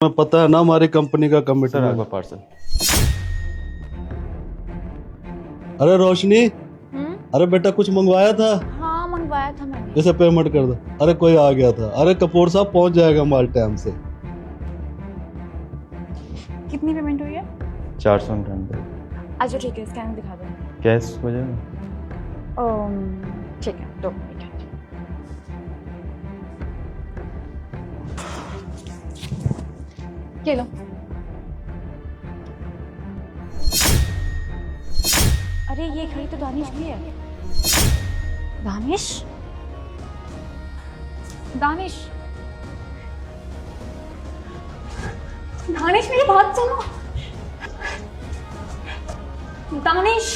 मैं पता है ना हमारी कंपनी का सर कमिटमेंट। आपका पार्सल। अरे रोशनी, हम्म। अरे बेटा कुछ मंगवाया था? हाँ मंगवाया था मैंने। जैसे पेमेंट कर दो। अरे कोई आ गया था। अरे कपूर साहब पहुंच जाएगा माल टाइम से। कितनी पेमेंट हुई है? 499। अच्छा ठीक है, स्कैनर दिखा दो। कैश हो जाएगा? ठीक है, 2 मिनट। ये लो। अरे ये घड़ी तो दानिश की है। दानिश, दानिश, दानिश मेरी बात सुनो। दानिश,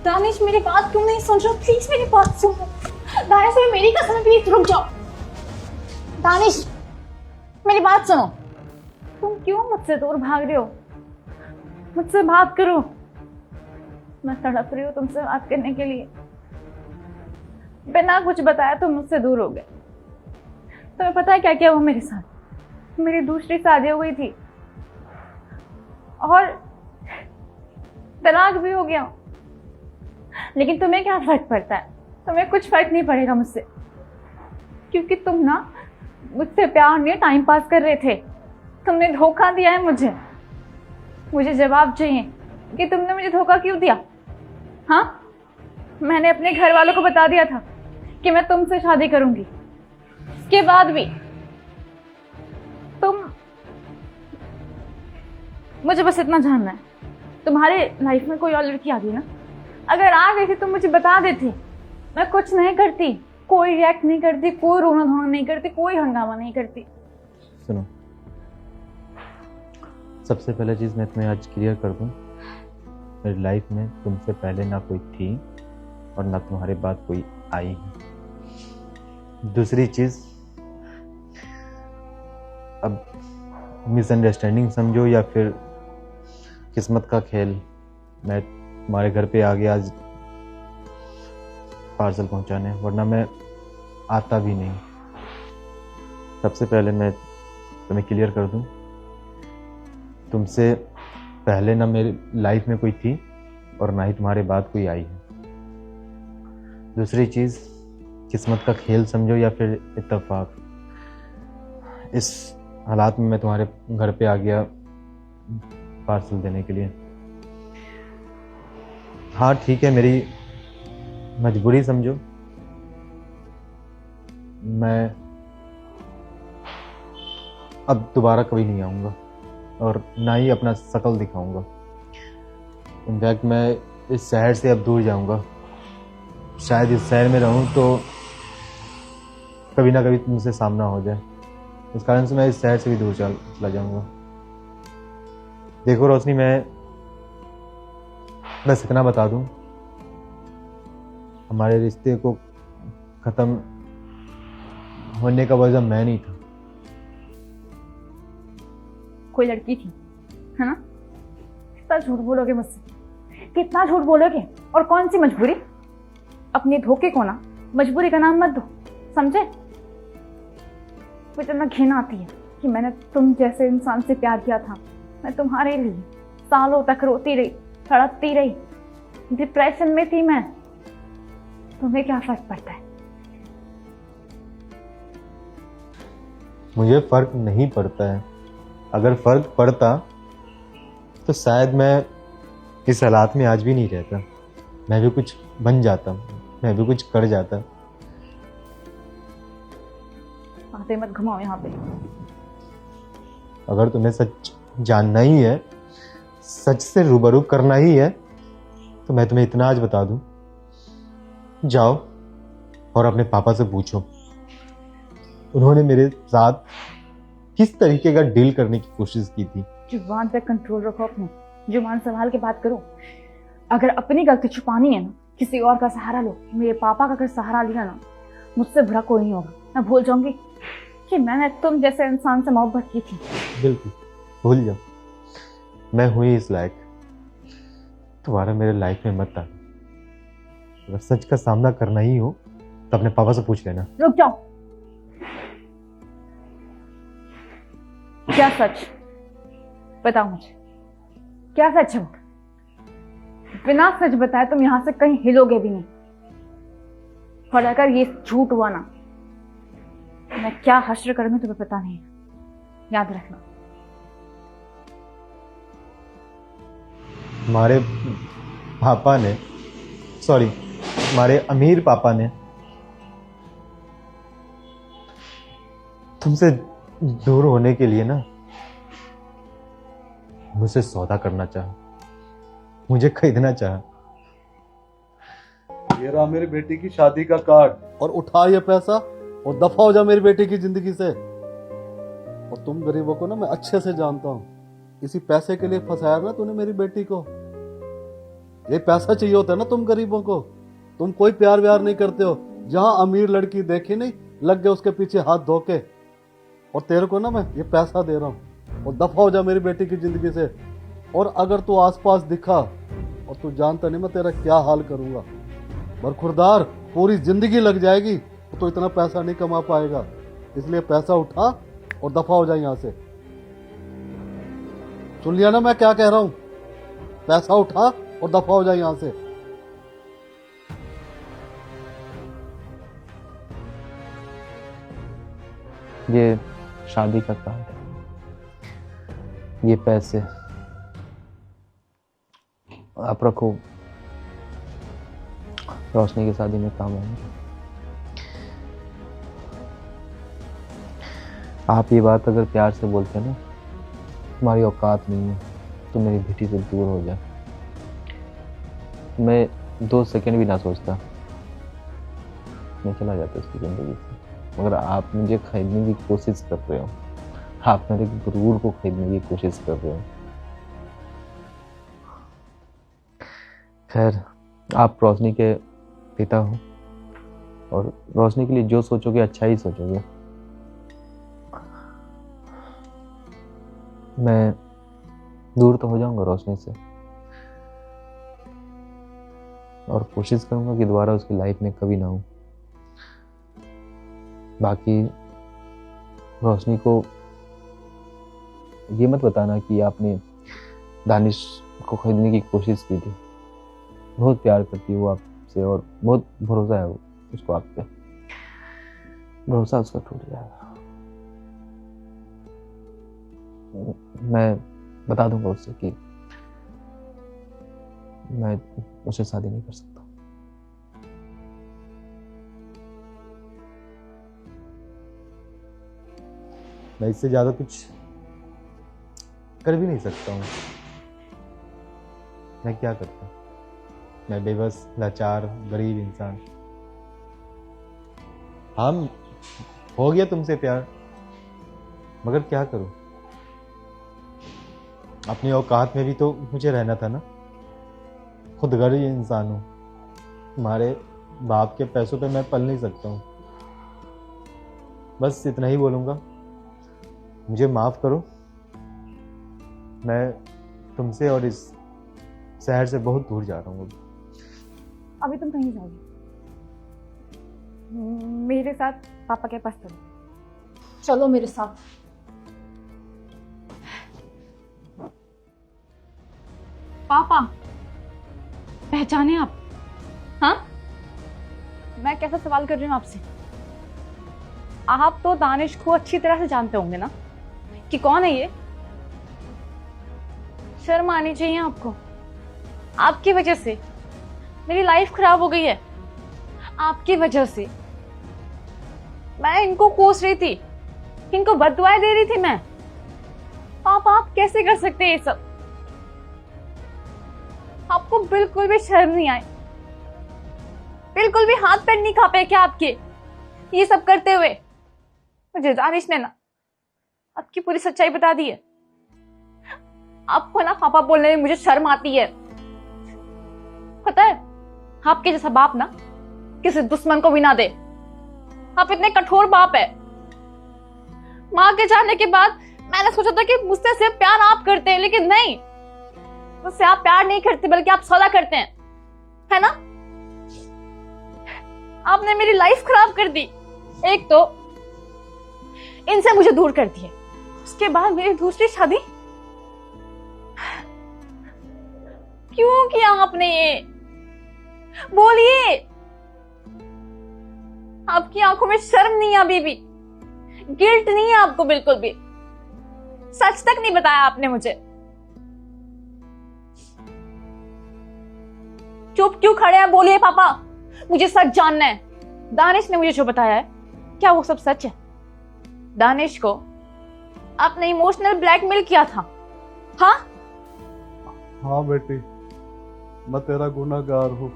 दानिश मेरी बात क्यों नहीं सुन रहे हो? प्लीज मेरी बात सुनो। दानिश मेरी कसम, प्लीज रुक जाओ। दानिश मेरी बात सुनो। तुम क्यों मुझसे दूर भाग रहे हो? मुझसे बात करो। मैं तड़प रही हूँ तुमसे बात करने के लिए। बिना कुछ बताया तुम मुझसे दूर हो गए। तुम्हें पता है क्या क्या हुआ मेरे साथ? मेरी दूसरी शादी हो गई थी और तलाक भी हो गया। लेकिन तुम्हें क्या फर्क पड़ता है? तुम्हें कुछ फर्क नहीं पड़ेगा मुझसे, क्योंकि तुम ना मुझसे प्यार नहीं टाइम पास कर रहे थे। तुमने धोखा दिया है मुझे। मुझे जवाब चाहिए कि तुमने मुझे धोखा क्यों दिया। हाँ, मैंने अपने घर वालों को बता दिया था कि मैं तुमसे शादी करूंगी। उसके बाद भी तुम, मुझे बस इतना जानना है, तुम्हारे लाइफ में कोई और लड़की आ गई ना? अगर आ गई थी तो मुझे बता देती। मैं कुछ नहीं करती, कोई रिएक्ट नहीं करती, कोई रोना धोना नहीं करती, कोई हंगामा नहीं करती। सुनो, सबसे पहले चीज़ मैं तुम्हें आज क्लियर कर दूं, मेरी लाइफ में तुमसे पहले ना कोई थी और ना तुम्हारे बाद कोई आई है। दूसरी चीज़, अब मिसअंडरस्टैंडिंग समझो या फिर किस्मत का खेल, मैं तुम्हारे घर पे आ गया आज पार्सल पहुंचाने, वरना मैं आता भी नहीं। सबसे पहले मैं तुम्हें क्लियर कर दूं, तुमसे पहले ना मेरी लाइफ में कोई थी और ना ही तुम्हारे बाद कोई आई है। दूसरी चीज़, किस्मत का खेल समझो या फिर इत्तेफाक, इस हालात में मैं तुम्हारे घर पे आ गया पार्सल देने के लिए। हाँ ठीक है, मेरी मजबूरी समझो। मैं अब दोबारा कभी नहीं आऊँगा और ना ही अपना शकल दिखाऊंगा। इनफैक्ट मैं इस शहर से अब दूर जाऊंगा। शायद इस शहर में रहूं तो कभी ना कभी तुमसे सामना हो जाए, इस कारण से मैं इस शहर से भी दूर चला जाऊंगा। देखो रोशनी, मैं बस इतना बता दूं, हमारे रिश्ते को ख़त्म होने का वजह मैं नहीं था। कोई लड़की थी, है ना? कितना झूठ बोलोगे मुझसे, कितना झूठ बोलोगे? और कौन सी मजबूरी? अपने धोखे को ना मजबूरी का नाम मत दो, समझे? मुझे ना घिन आती है कि मैंने तुम जैसे इंसान से प्यार किया था। मैं तुम्हारे लिए सालों तक रोती रही, तड़पती रही, डिप्रेशन में थी मैं। तुम्हें क्या फर्क पड़ता है? मुझे फर्क नहीं पड़ता है। अगर फर्क पड़ता तो शायद मैं इस हालात में आज भी नहीं रहता। मैं भी कुछ बन जाता, मैं भी कुछ कर जाता। बातें मत घुमाओ यहाँ पे। अगर तुम्हें सच जानना ही है, सच से रूबरू करना ही है, तो मैं तुम्हें इतना आज बता दूं, जाओ और अपने पापा से पूछो उन्होंने मेरे साथ किस तरीके का डील करने की कोशिश की थी। जुबान पे कंट्रोल रखो अपने, जुबान संभाल के बात करो। अगर अपनी गलती छुपानी है ना, किसी और का सहारा लो। मेरे पापा का अगर सहारा लिया ना, मुझसे बुरा कोई नहीं होगा। मैं भूल जाऊंगी कि मैंने तुम जैसे इंसान से मोहब्बत की थी। बिल्कुल भूल जाओ, मैं हुई इस लायक। तुम्हारा मेरे लाइफ में मत आना। अगर सच का सामना करना ही हो तो अपने पापा से पूछ लेना। रुक जाओ। क्या सच? बताओ मुझे, क्या सच है? बिना सच बताए तुम यहां से कहीं हिलोगे भी नहीं। और अगर ये झूठ हुआ ना, तो मैं क्या हश्र करूंगी तुम्हें पता नहीं है, याद रखना। हमारे पापा ने, सॉरी, हमारे अमीर पापा ने तुमसे दूर होने के लिए ना मुझसे सौदा करना चाहा, मुझे खरीदना चाहा। ये रहा मेरी बेटी की शादी का कार्ड, और उठा ये पैसा और दफा हो जा मेरी बेटी की जिंदगी से। और तुम गरीबों को ना मैं अच्छे से जानता हूँ, इसी पैसे के लिए फंसाया ना तूने मेरी बेटी को। ये पैसा चाहिए होता है ना तुम गरीबों को। तुम कोई प्यार व्यार नहीं करते हो, जहां अमीर लड़की देखी नहीं लग गए उसके पीछे हाथ धोके। और तेरे को ना मैं ये पैसा दे रहा हूँ, और दफा हो जा मेरी बेटी की जिंदगी से। और अगर तू आसपास दिखा, और तू जानता नहीं मैं तेरा क्या हाल करूंगा। बरखुरदार, पूरी जिंदगी लग जाएगी तो इतना पैसा नहीं कमा पाएगा। इसलिए पैसा उठा और दफा हो जाए यहां से। सुन लिया ना मैं क्या कह रहा हूं? पैसा उठा और दफा हो जाए यहां से। ये शादी का कार्ड है, ये पैसे आप रखो, रोशनी की शादी में काम आएंगे। आप ये बात अगर प्यार से बोलते हैं ना, तुम्हारी औकात नहीं है तो मेरी बेटी से दूर हो जाए, मैं 2 सेकंड भी ना सोचता, मैं चला जाता उसकी जिंदगी से। मगर आप मुझे खरीदने की कोशिश कर रहे हो, आप मेरे गुरूर को खरीदने की कोशिश कर रहे हो। खैर, आप रोशनी के पिता हो और रोशनी के लिए जो सोचोगे अच्छा ही सोचोगे। मैं दूर तो हो जाऊंगा रोशनी से, और कोशिश करूंगा कि दोबारा उसकी लाइफ में कभी ना हो। बाकी रोशनी को ये मत बताना कि आपने दानिश को खरीदने की कोशिश की थी। बहुत प्यार करती है वो आपसे, और बहुत भरोसा है उसको आप पे। भरोसा उसका टूट जाएगा। मैं बता दूंगा उससे कि मैं उससे शादी नहीं कर सकता। मैं इससे ज्यादा कुछ कर भी नहीं सकता हूँ। मैं क्या करता, मैं बेबस, लाचार, गरीब इंसान। हम हो गया तुमसे प्यार, मगर क्या करूं, अपनी औकात में भी तो मुझे रहना था ना। खुद गरीब इंसान हूं, तुम्हारे बाप के पैसों पे मैं पल नहीं सकता हूं। बस इतना ही बोलूंगा, मुझे माफ करो। मैं तुमसे और इस शहर से बहुत दूर जा रहा हूँ। अभी तुम कहीं जाओगे? मेरे साथ पापा के पास चलो। चलो मेरे साथ। पापा, पहचाने आप? हाँ, मैं कैसा सवाल कर रही हूँ आपसे? आप तो दानिश को अच्छी तरह से जानते होंगे ना कि कौन है ये? शर्म आनी चाहिए आपको। आपकी वजह से मेरी लाइफ खराब हो गई है। आपकी वजह से मैं इनको कोस रही थी, इनको बददुआएं दे रही थी मैं। पापा, आप कैसे कर सकते हैं ये सब? आपको बिल्कुल भी शर्म नहीं आई? बिल्कुल भी हाथ पैर नहीं कांपे क्या आपके ये सब करते हुए? मुझे दानिश ने ना आपकी पूरी सच्चाई बता दी है। आपको ना पापा बोलने में मुझे शर्म आती है। पता है, आपके जैसा बाप ना किसी दुश्मन को भी ना दे। आप इतने कठोर बाप है। माँ के जाने के बाद मैंने सोचा था कि मुझसे सिर्फ प्यार आप करते हैं, लेकिन नहीं, मुझसे आप प्यार नहीं करते बल्कि आप सौदा करते हैं, है ना? आपने मेरी लाइफ खराब कर दी। एक तो इनसे मुझे दूर कर दिए, उसके बाद मेरी दूसरी शादी क्यों किया आपने ये? बोलिए, आपकी आंखों में शर्म नहीं है अभी भी? गिल्ट नहीं है आपको बिल्कुल भी? सच तक नहीं बताया आपने मुझे। चुप क्यों खड़े हैं? बोलिए पापा, मुझे सच जानना है। दानिश ने मुझे जो बताया है, क्या वो सब सच है? दानिश को आपने इमोशनल ब्लैकमेल किया था? हाँ हाँ बेटी, मैं तेरा गुनाहगार हूँ।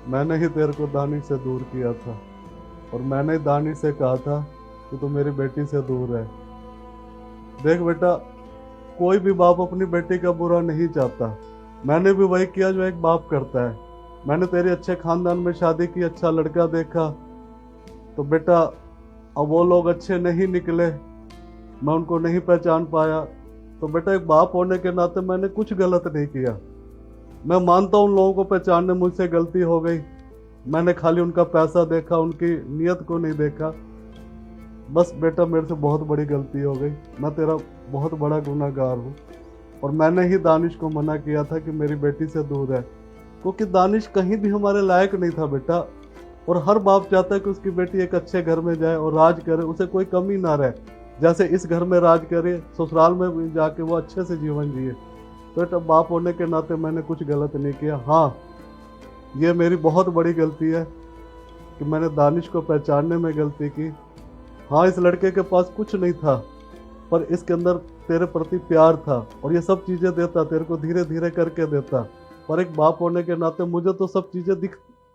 मैंने ही तेरे को दानिश से दूर किया था, और मैंने ही दानिश से कहा था कि तू मेरी बेटी से दूर रह। देख बेटा, कोई भी बाप अपनी बेटी का बुरा नहीं चाहता। मैंने भी वही किया जो एक बाप करता है। मैंने तेरे अच्छे खानदान में शादी की, अच्छा लड़का देखा, तो बेटा अब वो लोग अच्छे नहीं निकले, मैं उनको नहीं पहचान पाया, तो बेटा एक बाप होने के नाते मैंने कुछ गलत नहीं किया। मैं मानता हूँ उन लोगों को पहचानने मुझसे गलती हो गई। मैंने खाली उनका पैसा देखा, उनकी नीयत को नहीं देखा। बस बेटा मेरे से बहुत बड़ी गलती हो गई। मैं तेरा बहुत बड़ा गुनाहगार हूँ, और मैंने ही दानिश को मना किया था कि मेरी बेटी से दूर है, क्योंकि दानिश कहीं भी हमारे लायक नहीं था बेटा। और हर बाप चाहता है कि उसकी बेटी एक अच्छे घर में जाए और राज करे, उसे कोई कमी ना रहे। जैसे इस घर में राज करे, ससुराल में भी जाके वो अच्छे से जीवन जिए। तो बेटा बाप होने के नाते मैंने कुछ गलत नहीं किया। हाँ, ये मेरी बहुत बड़ी गलती है कि मैंने दानिश को पहचानने में गलती की। हाँ, इस लड़के के पास कुछ नहीं था, पर इसके अंदर तेरे प्रति प्यार था, और ये सब चीज़ें देता, तेरे को धीरे धीरे करके देता। पर एक बाप होने के नाते मुझे तो सब चीज़ें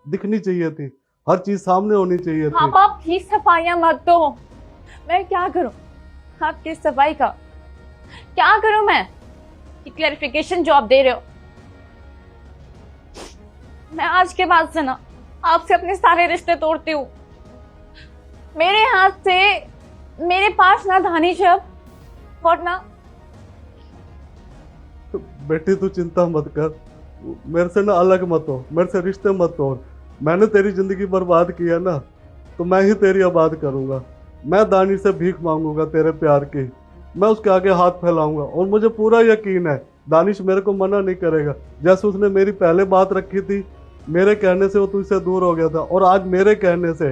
दिखनी चाहिए थी, हर चीज़ सामने होनी चाहिए थी। हाँ आप प्लीज सफाइयां मत दो। मैं क्या करूं आपकी सफाई का? क्या करूं मैं? ये क्लैरिफिकेशन जो आप दे रहे हो, मैं आज के बाद से ना आपसे अपने सारे रिश्ते तोड़ती हूँ। मेरे हाथ से मेरे पास ना दानिश है और ना। बेटी तू चिंता मत कर, मेरे से ना अलग मत हो, मेरे से रिश्ते मत तोड़। मैंने तेरी जिंदगी बर्बाद किया ना, तो मैं ही तेरी आबाद करूंगा। मैं दानिश से भीख मांगूंगा तेरे प्यार की, मैं उसके आगे हाथ फैलाऊंगा, और मुझे पूरा यकीन है दानिश मेरे को मना नहीं करेगा। जैसे उसने मेरी पहले बात रखी थी, मेरे कहने से वो तुझसे दूर हो गया था, और आज मेरे कहने से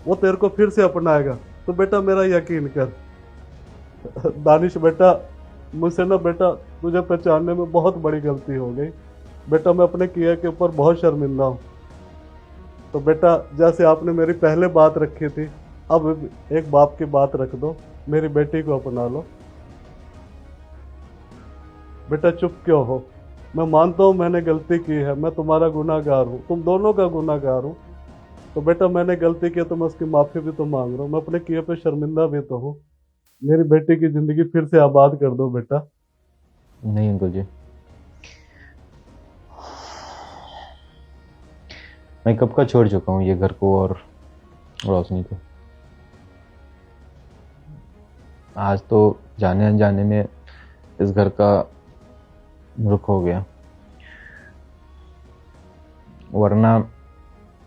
वो तेरे को फिर से अपनाएगा। तो बेटा मेरा यकीन कर। दानिश बेटा, मुझसे ना बेटा तुझे पहचानने में बहुत बड़ी गलती हो गई बेटा। मैं अपने किए के ऊपर बहुत शर्मिंदा हूँ। तो बेटा जैसे आपने मेरी पहले बात रखी थी, अब एक बाप की बात रख दो, मेरी बेटी को अपना लो। बेटा चुप क्यों हो? मैं मानता हूँ मैंने गलती की है, मैं तुम्हारा गुनाहगार हूँ, तुम दोनों का गुनाहगार हूँ। तो बेटा मैंने गलती की तो मैं उसकी माफ़ी भी तो मांग रहा हूँ, मैं अपने किए पे शर्मिंदा भी तो हूँ। मेरी बेटी की ज़िंदगी फिर से आबाद कर दो बेटा। नहीं अंकल जी, मैं कब का छोड़ चुका हूँ ये घर को और रोशनी को। आज तो जाने अनजाने में इस घर का रुख हो गया, वरना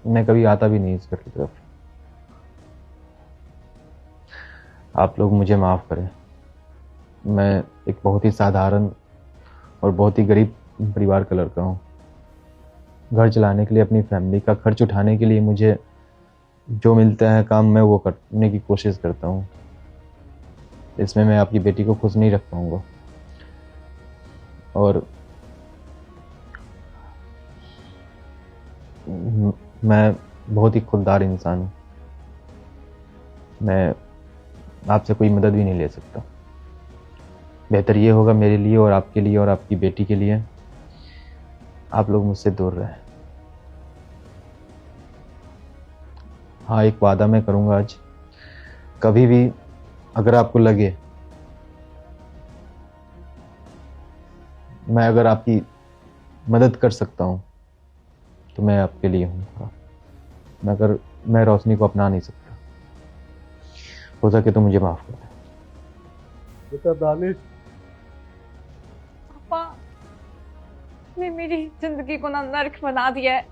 मैं कभी आता भी नहीं इस घर की तरफ। आप लोग मुझे माफ़ करें, मैं एक बहुत ही साधारण और बहुत ही गरीब परिवार का लड़का हूँ। घर चलाने के लिए, अपनी फैमिली का खर्च उठाने के लिए मुझे जो मिलता है काम, मैं वो करने की कोशिश करता हूँ। इसमें मैं आपकी बेटी को खुश नहीं रख पाऊँगा, और मैं बहुत ही खुददार इंसान हूँ। मैं आपसे कोई मदद भी नहीं ले सकता। बेहतर ये होगा मेरे लिए और आपके लिए और आपकी बेटी के लिए, आप लोग मुझसे दूर रहें। हाँ, एक वादा मैं करूँगा आज, कभी भी अगर आपको लगे मैं अगर आपकी मदद कर सकता हूँ तो मैं आपके लिए हूँ। मगर मैं रोशनी को अपना नहीं सकता, हो सके तो मुझे माफ़ कर दें। बेटा दानिश, पापा ने मेरी जिंदगी को ना नर्क बना दिया है।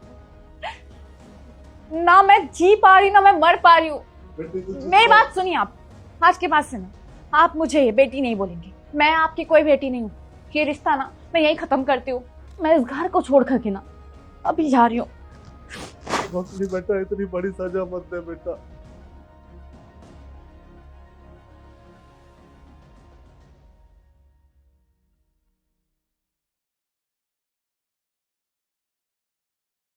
ना मैं जी पा रही, ना मैं मर पा रही हूँ। मेरी बात सुनिए आप, आज के बाद से ना आप मुझे बेटी नहीं बोलेंगे, मैं आपकी कोई बेटी नहीं हूँ। ये रिश्ता ना मैं यहीं खत्म करती हूँ। मैं इस घर को छोड़ करके ना अभी जा रही हूँ। बेटा इतनी बड़ी सजा मत दे बेटा।